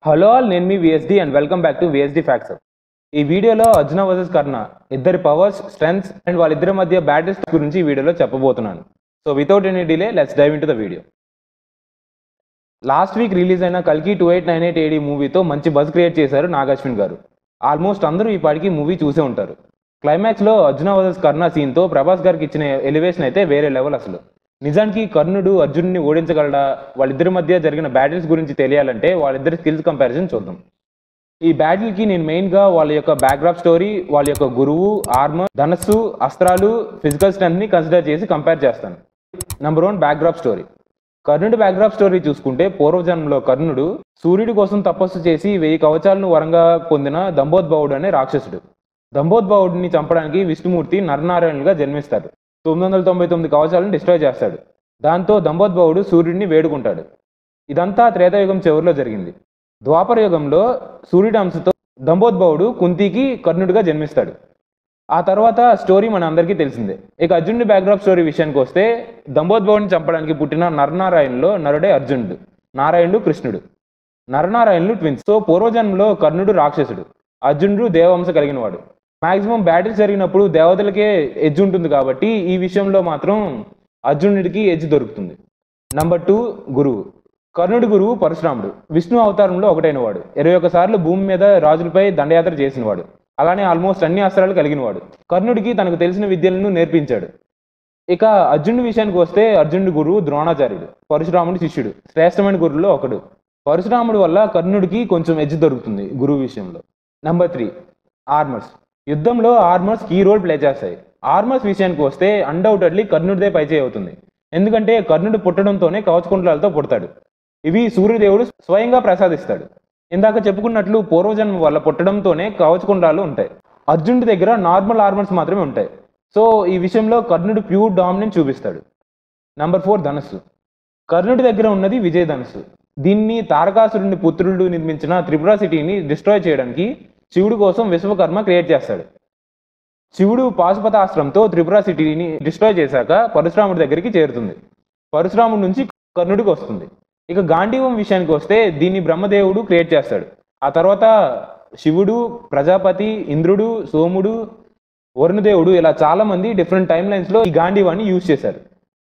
Hello all, నేను మీ VSD and welcome back to VSD facts. ఈ వీడియోలో అర్జున వర్సెస్ కర్ణ ఇద్దరి పవర్స్, స్ట్రెంగ్స్ అండ్ వాళ్ళిద్దరి మధ్య బ్యాటిల్స్ గురించి ఈ వీడియోలో చెప్పబోతున్నాను. So without any delay let's dive into the video. Last week release అయిన కల్కి 2898 AD మూవీతో మంచి బజ్ క్రియేట్ చేశారు నాగ్ అశ్విన్ గారు. ఆల్మోస్ట్ అందరూ ఈ పాటికి మూవీ చూసే ఉంటారు. క్లైమాక్స్లో అర్జున వర్సెస్ కర్ణ సీన్తో ప్రభాస్ గారికి ఇచ్చిన ఎలివేషన్ అయితే వేరే లెవెల్ అసలు. నిజానికి కర్ణుడు అర్జున్ని ఓడించగలడా, వాళ్ళిద్దరి మధ్య జరిగిన బ్యాటిల్స్ గురించి తెలియాలంటే వాళ్ళిద్దరి స్కిల్స్ కంపారిజన్ చూద్దాం. ఈ బ్యాటిల్కి నేను మెయిన్గా వాళ్ళ యొక్క బ్యాక్గ్రాప్ స్టోరీ, వాళ్ళ యొక్క గురువు, ఆర్మర్, ధనస్సు, అస్త్రాలు, ఫిజికల్ స్ట్రెంత్ని కన్సిడర్ చేసి కంపేర్ చేస్తాను. Number 1 background story. కర్ణుడి బ్యాక్గ్రాప్ స్టోరీ చూసుకుంటే పూర్వజన్మలో కర్ణుడు సూర్యుడి కోసం తపస్సు చేసి 1000 కవచాలను వరంగా పొందిన దంభోద్భవుడు అనే రాక్షసుడు. దంభోద్భవుడిని చంపడానికి విష్ణుమూర్తి నరనారాయణులుగా జన్మిస్తాడు. 999 కవచాలను డిస్ట్రాయ్ చేస్తాడు. దాంతో దంభోద్భవుడు సూర్యుడిని వేడుకుంటాడు. ఇదంతా త్రేతాయుగం చివరిలో జరిగింది. ద్వాపర యుగంలో సూర్యుడి అంశతో దంభోద్భవుడు కుంతికి కర్ణుడిగా జన్మిస్తాడు. ఆ తర్వాత స్టోరీ మన అందరికీ తెలిసిందే. ఇక అర్జునుడి బ్యాక్డ్రాప్ స్టోరీ విషయానికి వస్తే దంభోద్భవుడిని చంపడానికి పుట్టిన నరనారాయణులో నరుడే అర్జునుడు, నారాయణుడు కృష్ణుడు. నరనారాయణులు ట్విన్స్. సో పూర్వజన్మలో కర్ణుడు రాక్షసుడు, అర్జునుడు దేవవంశ కలిగిన వాడు. మాక్సిమం బ్యాటిల్స్ జరిగినప్పుడు దేవతలకే ఎడ్జ్ ఉంటుంది కాబట్టి ఈ విషయంలో మాత్రం అర్జునుడికి ఎడ్జ్ దొరుకుతుంది. నెంబర్ 2 గురువు. కర్ణుడి గురువు పరశురాముడు, విష్ణు అవతారంలో ఒకటైన వాడు. 21 సార్లు భూమి మీద రాజులపై దండయాత్ర చేసినవాడు. అలానే ఆల్మోస్ట్ అన్ని అస్త్రాలు కలిగినవాడు. కర్ణుడికి తనకు తెలిసిన విద్యలను నేర్పించాడు. ఇక అర్జునుడి విషయానికి వస్తే అర్జునుడి గురువు ద్రోణాచార్యుడు, పరశురాముడి శిష్యుడు, శ్రేష్టమైన గురువులో ఒకడు. పరశురాముడి వల్ల కర్ణుడికి కొంచెం ఎడ్జ్ దొరుకుతుంది గురువు విషయంలో. Number 3 armours. యుద్ధంలో ఆర్మర్స్ కీ రోల్ ప్లే చేస్తాయి. ఆర్మర్స్ విషయానికి వస్తే అన్డౌటెడ్లీ కర్ణుడిదే పైచేయి అవుతుంది. ఎందుకంటే కర్ణుడు పుట్టడంతోనే కవచకుండలాలతో పుడతాడు. ఇవి సూర్యదేవుడు స్వయంగా ప్రసాదిస్తాడు. ఇందాక చెప్పుకున్నట్లు పూర్వజన్మ వల్ల పుట్టడంతోనే కవచకుండాలు ఉంటాయి. అర్జునుడి దగ్గర నార్మల్ ఆర్మర్స్ మాత్రమే ఉంటాయి. సో ఈ విషయంలో కర్ణుడు ప్యూర్ డామినెన్స్ చూపిస్తాడు. నెంబర్ 4 ధనస్సు. కర్ణుడి దగ్గర ఉన్నది విజయ ధనస్సు. దీన్ని తారకాసురుని పుత్రుడు నిర్మించిన త్రిపుర సిటీని డిస్ట్రాయ్ చేయడానికి శివుడి కోసం విశ్వకర్మ క్రియేట్ చేస్తాడు. శివుడు పాశుపతాస్త్రంతో త్రిపుర సిటీని డిస్ట్రాయ్ చేశాక పరశురాముడి దగ్గరికి చేరుతుంది. పరశురాముడి నుంచి కర్ణుడికి వస్తుంది. ఇక గాంధీవం విషయానికి వస్తే దీన్ని బ్రహ్మదేవుడు క్రియేట్ చేస్తాడు. ఆ తర్వాత శివుడు, ప్రజాపతి, ఇంద్రుడు, సోముడు, వరుణదేవుడు ఇలా చాలా మంది డిఫరెంట్ టైమ్ లైన్స్లో ఈ గాంధీవాన్ని యూజ్ చేశారు.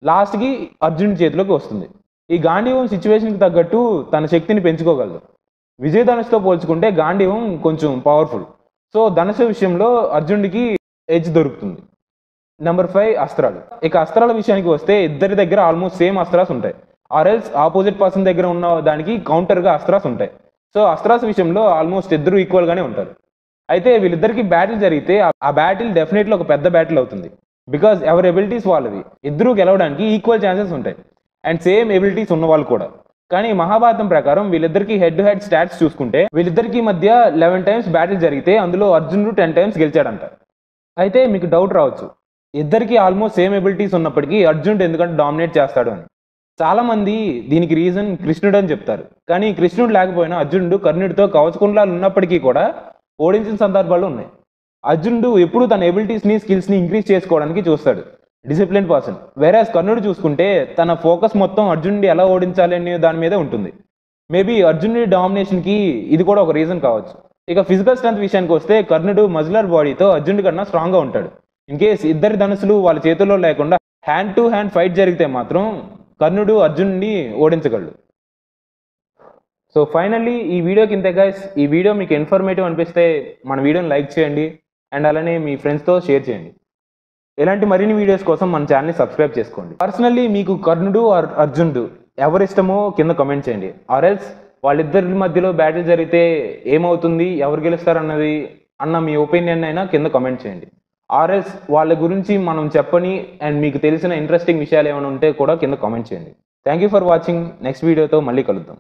లాస్ట్కి అర్జునుడి చేతిలోకి వస్తుంది. ఈ గాంధీవం సిచ్యువేషన్కి తగ్గట్టు తన శక్తిని పెంచుకోగలదు. విజయ ధనుస్సుతో పోల్చుకుంటే గాంధీవం కొంచెం పవర్ఫుల్. సో ధనుసు విషయంలో అర్జునుడికి ఎడ్జ్ దొరుకుతుంది. నెంబర్ 5 అస్త్రాలు. ఇక అస్త్రాల విషయానికి వస్తే ఇద్దరి దగ్గర ఆల్మోస్ట్ సేమ్ అస్త్రాస్ ఉంటాయి. ఆర్ఎల్స్ ఆపోజిట్ పర్సన్ దగ్గర ఉన్న దానికి కౌంటర్గా అస్త్రాస్ ఉంటాయి. సో అస్త్రాస్ విషయంలో ఆల్మోస్ట్ ఇద్దరు ఈక్వల్గానే ఉంటారు. అయితే వీళ్ళిద్దరికి బ్యాటిల్ జరిగితే ఆ బ్యాటిల్ డెఫినెట్లీ ఒక పెద్ద బ్యాటిల్ అవుతుంది. బికాజ్ ఎవరి ఎబిలిటీస్ వాళ్ళవి. ఇద్దరు గెలవడానికి ఈక్వల్ ఛాన్సెస్ ఉంటాయి అండ్ సేమ్ ఎబిలిటీస్ ఉన్న వాళ్ళు కూడా. కానీ మహాభారతం ప్రకారం వీళ్ళిద్దరికి హెడ్ టు హెడ్ స్టాట్స్ చూసుకుంటే వీళ్ళిద్దరికి మధ్య 11 టైమ్స్ బ్యాటిల్ జరిగితే అందులో అర్జునుడు 10 టైమ్స్ గెలిచాడంట. అయితే మీకు డౌట్ రావచ్చు, ఇద్దరికి ఆల్మోస్ట్ సేమ్ ఎబిలిటీస్ ఉన్నప్పటికీ అర్జునుడు ఎందుకంటే డామినేట్ చేస్తాడు అని. చాలా మంది దీనికి రీజన్ కృష్ణుడు అని చెప్తారు. కానీ కృష్ణుడు లేకపోయినా అర్జునుడు కర్ణుడితో కవచకుండలాలు ఉన్నప్పటికీ కూడా ఓడించిన సందర్భాలు ఉన్నాయి. అర్జునుడు ఎప్పుడు తన ఎబిలిటీస్ని, స్కిల్స్ని ఇంక్రీజ్ చేసుకోవడానికి చూస్తాడు. Discipline person. వేరేస్ కర్ణుడు చూసుకుంటే తన ఫోకస్ మొత్తం అర్జునుడి ఎలా ఓడించాలి అనే దాని మీదే ఉంటుంది. మేబీ అర్జునుడి డామినేషన్కి ఇది కూడా ఒక రీజన్ కావచ్చు. ఇక ఫిజికల్ స్ట్రెంత్ విషయానికి వస్తే కర్ణుడు మజిలర్ బాడీతో అర్జునుడి కన్నా స్ట్రాంగ్గా ఉంటాడు. ఇన్ కేస్ ఇద్దరి ధనుసులు వాళ్ళ చేతుల్లో లేకుండా హ్యాండ్ టు హ్యాండ్ ఫైట్ జరిగితే మాత్రం కర్ణుడు అర్జునుడిని ఓడించగలడు. సో ఫైనల్లీ ఈ వీడియోకి ఇంతే గైస్. ఈ వీడియో మీకు ఇన్ఫర్మేటివ్ అనిపిస్తే మన వీడియోని లైక్ చేయండి అండ్ అలానే మీ ఫ్రెండ్స్తో షేర్ చేయండి. ఇలాంటి మరిన్ని వీడియోస్ కోసం మన ఛానల్ని సబ్స్క్రైబ్ చేసుకోండి. పర్సనల్లీ మీకు కర్ణుడు ఆర్ అర్జునుడు ఎవరిష్టమో కింద కమెంట్ చేయండి. ఆర్ఎల్స్ వాళ్ళిద్దరి మధ్యలో బ్యాటిల్ జరిగితే ఏమవుతుంది, ఎవరు గెలుస్తారన్నది అన్న మీ ఒపీనియన్ అయినా కింద కమెంట్ చేయండి. ఆర్ఎల్స్ వాళ్ళ గురించి మనం చెప్పని అండ్ మీకు తెలిసిన ఇంట్రెస్టింగ్ విషయాలు ఏమైనా ఉంటే కూడా కింద కామెంట్ చేయండి. Thank you for watching. Next వీడియోతో మళ్ళీ కలుద్దాం.